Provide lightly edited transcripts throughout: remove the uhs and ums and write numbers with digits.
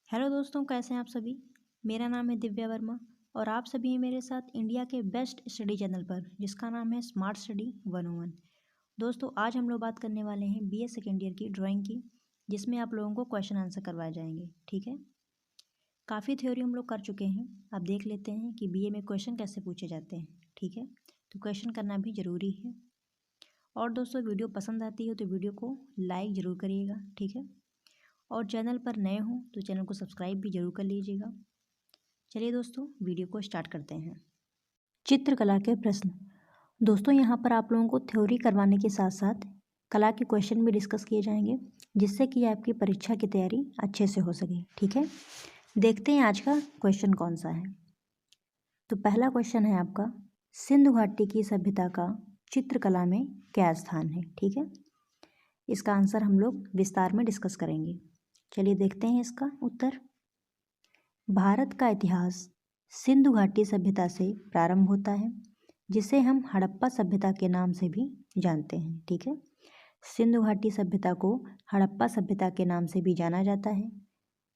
Hello दोस्तों, कैसे हैं आप सभी। मेरा नाम है दिव्या वर्मा और आप सभी हैं मेरे साथ इंडिया के बेस्ट स्टडी चैनल पर, जिसका नाम है स्मार्ट स्टडी 101। दोस्तों, आज हम लोग बात करने वाले हैं बीए सेकेंड ईयर की ड्राइंग की, जिसमें आप लोगों को क्वेश्चन आंसर करवाए जाएंगे। ठीक है, काफ़ी थ्योरी हम लोग कर चुके हैं। अब देख लेते हैं कि बीए में क्वेश्चन कैसे पूछे जाते हैं। ठीक है, तो क्वेश्चन करना भी ज़रूरी है। और दोस्तों, वीडियो पसंद आती है तो वीडियो को लाइक ज़रूर करिएगा। ठीक है, और चैनल पर नए हों तो चैनल को सब्सक्राइब भी जरूर कर लीजिएगा। चलिए दोस्तों, वीडियो को स्टार्ट करते हैं। चित्रकला के प्रश्न। दोस्तों, यहाँ पर आप लोगों को थ्योरी करवाने के साथ साथ कला के क्वेश्चन भी डिस्कस किए जाएंगे, जिससे कि आपकी परीक्षा की तैयारी अच्छे से हो सके। ठीक है, देखते हैं आज का क्वेश्चन कौन सा है। तो पहला क्वेश्चन है आपका, सिंधु घाटी की सभ्यता का चित्रकला में क्या स्थान है। ठीक है, इसका आंसर हम लोग विस्तार में डिस्कस करेंगे। चलिए देखते हैं इसका उत्तर। भारत का इतिहास सिंधु घाटी सभ्यता से प्रारंभ होता है, जिसे हम हड़प्पा सभ्यता के नाम से भी जानते हैं। ठीक है, सिंधु घाटी सभ्यता को हड़प्पा सभ्यता के नाम से भी जाना जाता है।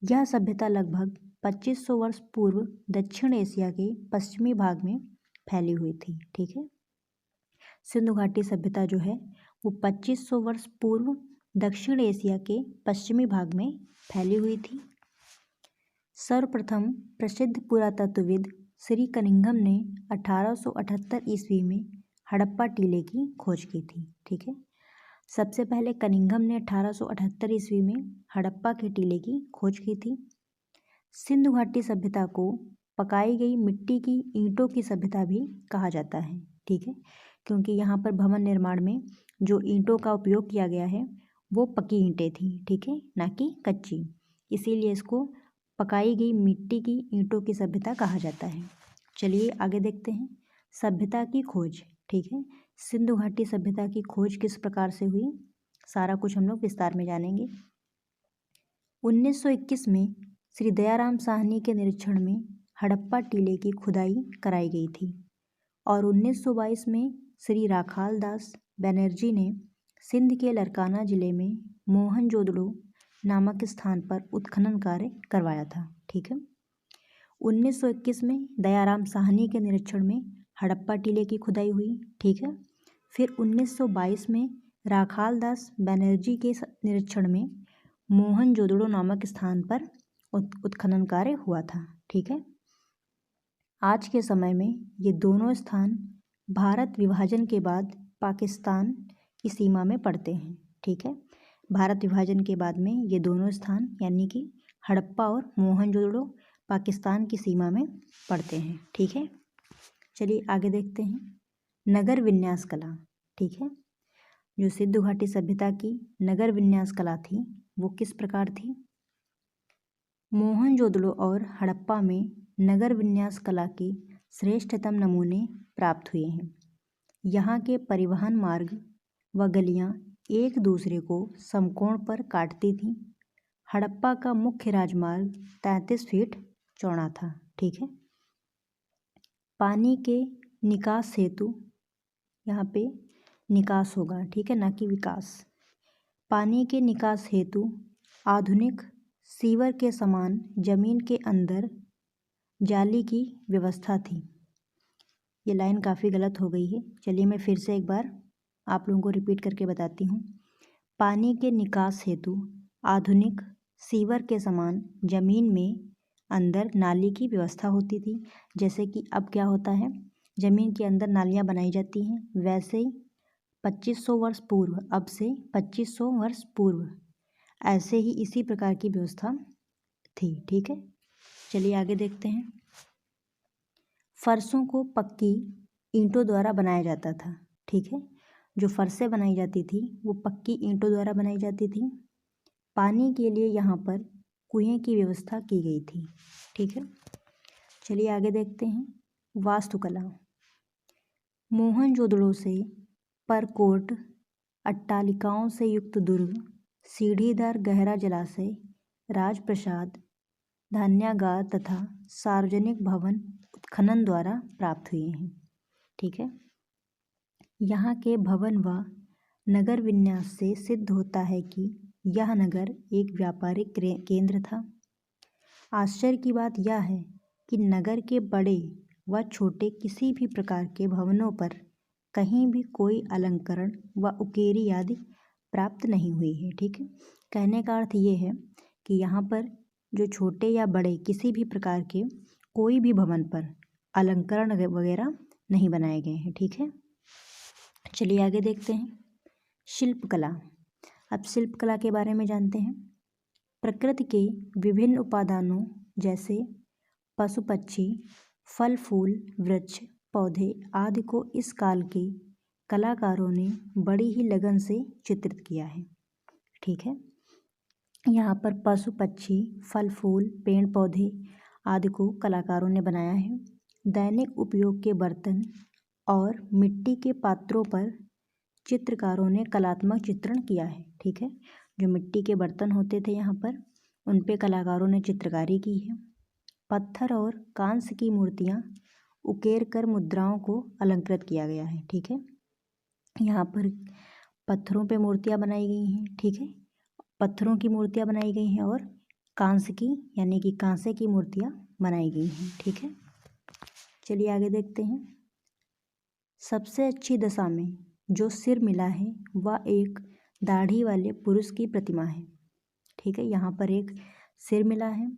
यह सभ्यता लगभग 2500 वर्ष पूर्व दक्षिण एशिया के पश्चिमी भाग में फैली हुई थी। ठीक है, सिंधु घाटी सभ्यता जो है वो 2500 वर्ष पूर्व दक्षिण एशिया के पश्चिमी भाग में फैली हुई थी। सर्वप्रथम प्रसिद्ध पुरातत्वविद श्री कनिंघम ने 1878 ईस्वी में हड़प्पा टीले की खोज की थी। ठीक है, सबसे पहले कनिंघम ने 1878 ईस्वी में हड़प्पा के टीले की खोज की थी। सिंधु घाटी सभ्यता को पकाई गई मिट्टी की ईंटों की सभ्यता भी कहा जाता है। ठीक है, क्योंकि यहाँ पर भवन निर्माण में जो ईंटों का उपयोग किया गया है वो पकी ईंटें थी। ठीक है, ना कि कच्ची, इसीलिए इसको पकाई गई मिट्टी की ईंटों की सभ्यता कहा जाता है। चलिए आगे देखते हैं। सभ्यता की खोज। ठीक है, सिंधु घाटी सभ्यता की खोज किस प्रकार से हुई, सारा कुछ हम लोग विस्तार में जानेंगे। 1921 में श्री दयाराम साहनी के निरीक्षण में हड़प्पा टीले की खुदाई कराई गई थी और 1922 में श्री राखाल दास बनर्जी ने सिंध के लरकाना जिले में मोहनजोदड़ो नामक स्थान पर उत्खनन कार्य करवाया था। ठीक है, 1921 में दयाराम साहनी के निरीक्षण में हड़प्पा टीले की खुदाई हुई। ठीक है, फिर 1922 में राखाल दास बनर्जी के निरीक्षण में मोहनजोदड़ो नामक स्थान पर उत्खनन कार्य हुआ था। ठीक है, आज के समय में ये दोनों स्थान भारत विभाजन के बाद पाकिस्तान की सीमा में पड़ते हैं। ठीक है, भारत विभाजन के बाद में ये दोनों स्थान यानी कि हड़प्पा और मोहनजोदड़ो पाकिस्तान की सीमा में पड़ते हैं। ठीक है, चलिए आगे देखते हैं। नगर विन्यास कला। ठीक है, जो सिंधु घाटी सभ्यता की नगर विन्यास कला थी वो किस प्रकार थी। मोहनजोदड़ो और हड़प्पा में नगर विन्यास कला के श्रेष्ठतम नमूने प्राप्त हुए हैं। यहाँ के परिवहन मार्ग व गलियाँ एक दूसरे को समकोण पर काटती थीं। हड़प्पा का मुख्य राजमार्ग 33 फीट चौड़ा था। ठीक है, पानी के निकास हेतु, यहाँ पे निकास होगा, ठीक है, ना कि विकास। पानी के निकास हेतु आधुनिक सीवर के समान जमीन के अंदर जाली की व्यवस्था थी। ये लाइन काफ़ी गलत हो गई है, चलिए मैं फिर से एक बार आप लोगों को रिपीट करके बताती हूँ। पानी के निकास हेतु आधुनिक सीवर के समान जमीन में अंदर नाली की व्यवस्था होती थी। जैसे कि अब क्या होता है, जमीन के अंदर नालियाँ बनाई जाती हैं, वैसे ही 2500 वर्ष पूर्व, अब से 2500 वर्ष पूर्व ऐसे ही इसी प्रकार की व्यवस्था थी। ठीक है, चलिए आगे देखते हैं। फर्शों को पक्की ईंटों द्वारा बनाया जाता था। ठीक है, जो फर्शें बनाई जाती थी वो पक्की ईंटों द्वारा बनाई जाती थी। पानी के लिए यहाँ पर कुएं की व्यवस्था की गई थी। ठीक है, चलिए आगे देखते हैं। वास्तुकला। मोहनजोदड़ो से परकोट, अट्टालिकाओं से युक्त दुर्ग, सीढ़ीदार गहरा जलाशय, राजप्रसाद, धान्यागार तथा सार्वजनिक भवन उत्खनन द्वारा प्राप्त हुए हैं। ठीक है, यहाँ के भवन व नगर विन्यास से सिद्ध होता है कि यह नगर एक व्यापारिक केंद्र था। आश्चर्य की बात यह है कि नगर के बड़े व छोटे किसी भी प्रकार के भवनों पर कहीं भी कोई अलंकरण व उकेरी आदि प्राप्त नहीं हुई है। ठीक है, कहने का अर्थ ये है कि यहाँ पर जो छोटे या बड़े किसी भी प्रकार के कोई भी भवन पर अलंकरण वगैरह नहीं बनाए गए हैं। ठीक है, चलिए आगे देखते हैं शिल्पकला। अब शिल्पकला के बारे में जानते हैं। प्रकृति के विभिन्न उपादानों जैसे पशु पक्षी, फल फूल, वृक्ष, पौधे आदि को इस काल के कलाकारों ने बड़ी ही लगन से चित्रित किया है। ठीक है, यहाँ पर पशु पक्षी, फल फूल, पेड़ पौधे आदि को कलाकारों ने बनाया है। दैनिक उपयोग के बर्तन और मिट्टी के पात्रों पर चित्रकारों ने कलात्मक चित्रण किया है। ठीक है, जो मिट्टी के बर्तन होते थे यहाँ पर उन पे कलाकारों ने चित्रकारी की है। पत्थर और कांस्य की मूर्तियाँ उकेर कर मुद्राओं को अलंकृत किया गया है। ठीक है, यहाँ पर पत्थरों पे मूर्तियाँ बनाई गई हैं। ठीक है, पत्थरों की मूर्तियाँ बनाई गई हैं और कांस्य की यानी कि कांसे की मूर्तियाँ बनाई गई हैं। ठीक है, चलिए आगे देखते हैं। सबसे अच्छी दशा में जो सिर मिला है वह एक दाढ़ी वाले पुरुष की प्रतिमा है। ठीक है, यहाँ पर एक सिर मिला है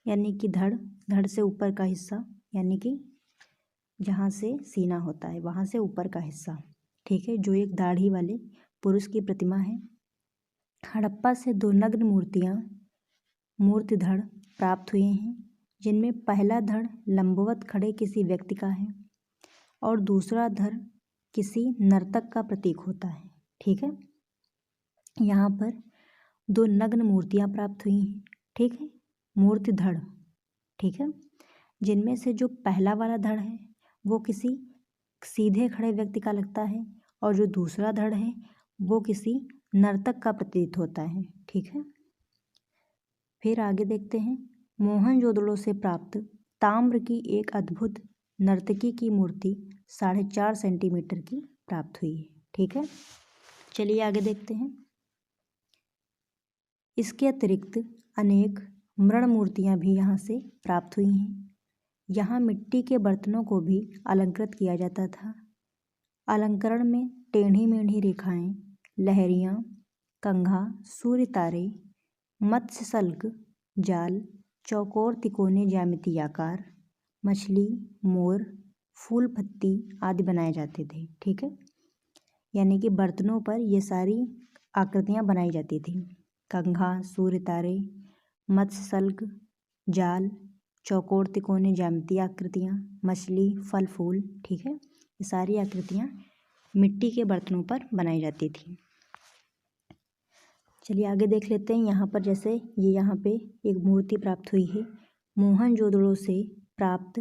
यानी कि धड़ से ऊपर का हिस्सा यानी कि जहाँ से सीना होता है वहाँ से ऊपर का हिस्सा। ठीक है, जो एक दाढ़ी वाले पुरुष की प्रतिमा है। हड़प्पा से 2 नग्न मूर्ति धड़ प्राप्त हुए हैं, जिनमें पहला धड़ लंबवत खड़े किसी व्यक्ति का है और दूसरा धड़ किसी नर्तक का प्रतीक होता है। ठीक है, यहाँ पर 2 नग्न मूर्तियाँ प्राप्त हुई हैं। ठीक है, मूर्ति धड़। ठीक है, जिनमें से जो पहला वाला धड़ है वो किसी सीधे खड़े व्यक्ति का लगता है और जो दूसरा धड़ है वो किसी नर्तक का प्रतीत होता है। ठीक है, फिर आगे देखते हैं। मोहनजोदड़ो से प्राप्त ताम्र की एक अद्भुत नर्तकी की मूर्ति 4.5 सेंटीमीटर की प्राप्त हुई है। ठीक है, चलिए आगे देखते हैं। इसके अतिरिक्त अनेक मृण मूर्तियाँ भी यहाँ से प्राप्त हुई हैं। यहाँ मिट्टी के बर्तनों को भी अलंकृत किया जाता था। अलंकरण में टेढ़ी मेढ़ी रेखाएं, लहरियाँ, कंघा, सूर्य तारे, मत्स्य शल्क, जाल, चौकोर तिकोने ज्यामितीय आकार, मछली, मोर, फूल पत्ती आदि बनाए जाते थे। ठीक है, यानी कि बर्तनों पर ये सारी आकृतियाँ बनाई जाती थी। कंघा, सूर्य तारे, मत्स्य शल्क, जाल, चौकोर तिकोने ज्यामितीय आकृतियाँ, मछली, फल फूल। ठीक है, ये सारी आकृतियाँ मिट्टी के बर्तनों पर बनाई जाती थी। चलिए आगे देख लेते हैं। यहाँ पर जैसे ये यहाँ पे एक मूर्ति प्राप्त हुई है मोहनजोदड़ो से प्राप्त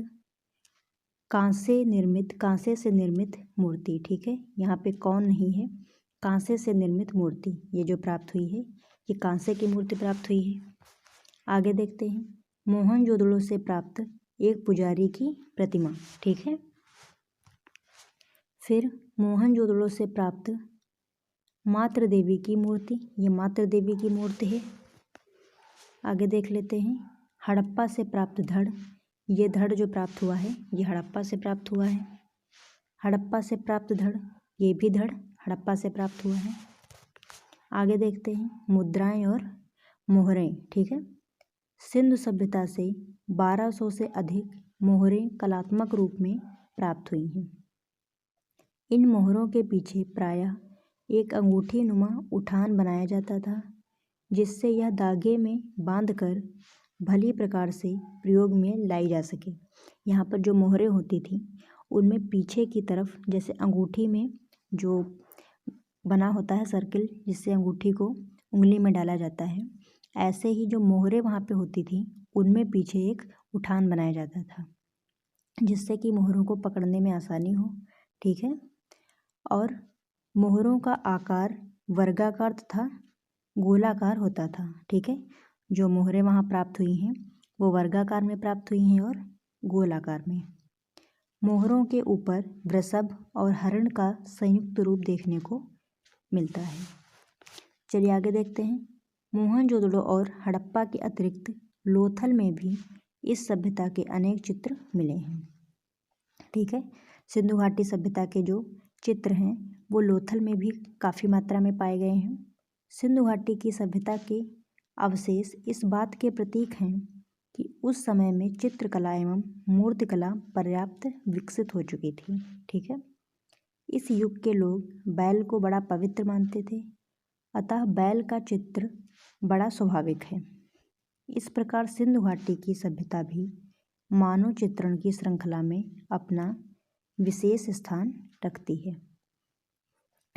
कांसे से निर्मित मूर्ति। ठीक है, यहाँ पे कौन नहीं है, कांसे से निर्मित मूर्ति ये जो प्राप्त हुई है ये कांसे की मूर्ति प्राप्त हुई है। आगे देखते हैं। मोहनजोदड़ो से प्राप्त एक पुजारी की प्रतिमा। ठीक है, फिर मोहनजोदड़ो से प्राप्त मातृ देवी की मूर्ति, ये मातृ देवी की मूर्ति है। आगे देख लेते हैं। हड़प्पा से प्राप्त धड़, ये धड़ जो प्राप्त हुआ है ये हड़प्पा से प्राप्त हुआ है। हड़प्पा से प्राप्त धड़, ये भी धड़ हड़प्पा से प्राप्त हुआ है। आगे देखते हैं मुद्राएं और मोहरें। ठीक है, सिंधु सभ्यता से 1200 से अधिक मोहरें कलात्मक रूप में प्राप्त हुई हैं। इन मोहरों के पीछे प्रायः एक अंगूठी नुमा उठान बनाया जाता था, जिससे यह धागे में बांधकर भली प्रकार से प्रयोग में लाई जा सके। यहाँ पर जो मोहरें होती थी उनमें पीछे की तरफ जैसे अंगूठी में जो बना होता है सर्किल जिससे अंगूठी को उंगली में डाला जाता है, ऐसे ही जो मोहरें वहाँ पे होती थी उनमें पीछे एक उठान बनाया जाता था जिससे कि मोहरों को पकड़ने में आसानी हो। ठीक है, और मोहरों का आकार वर्गाकार तथा गोलाकार होता था। ठीक है, जो मोहरें वहाँ प्राप्त हुई हैं वो वर्गाकार में प्राप्त हुई हैं और गोलाकार में। मोहरों के ऊपर वृषभ और हरण का संयुक्त रूप देखने को मिलता है। चलिए आगे देखते हैं। मोहनजोदड़ो और हड़प्पा के अतिरिक्त लोथल में भी इस सभ्यता के अनेक चित्र मिले हैं। ठीक है, सिंधु घाटी सभ्यता के जो चित्र हैं वो लोथल में भी काफ़ी मात्रा में पाए गए हैं। सिंधु घाटी की सभ्यता के अवशेष इस बात के प्रतीक हैं कि उस समय में चित्रकला एवं मूर्तिकला पर्याप्त विकसित हो चुकी थी। ठीक है, इस युग के लोग बैल को बड़ा पवित्र मानते थे, अतः बैल का चित्र बड़ा स्वाभाविक है। इस प्रकार सिंधु घाटी की सभ्यता भी मानव चित्रण की श्रृंखला में अपना विशेष स्थान रखती है।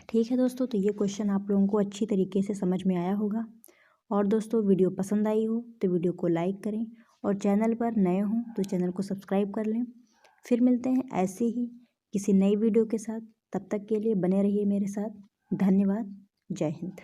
ठीक है दोस्तों, तो ये क्वेश्चन आप लोगों को अच्छी तरीके से समझ में आया होगा। और दोस्तों वीडियो पसंद आई हो तो वीडियो को लाइक करें और चैनल पर नए हों तो चैनल को सब्सक्राइब कर लें। फिर मिलते हैं ऐसे ही किसी नई वीडियो के साथ। तब तक के लिए बने रहिए मेरे साथ। धन्यवाद। जय हिंद।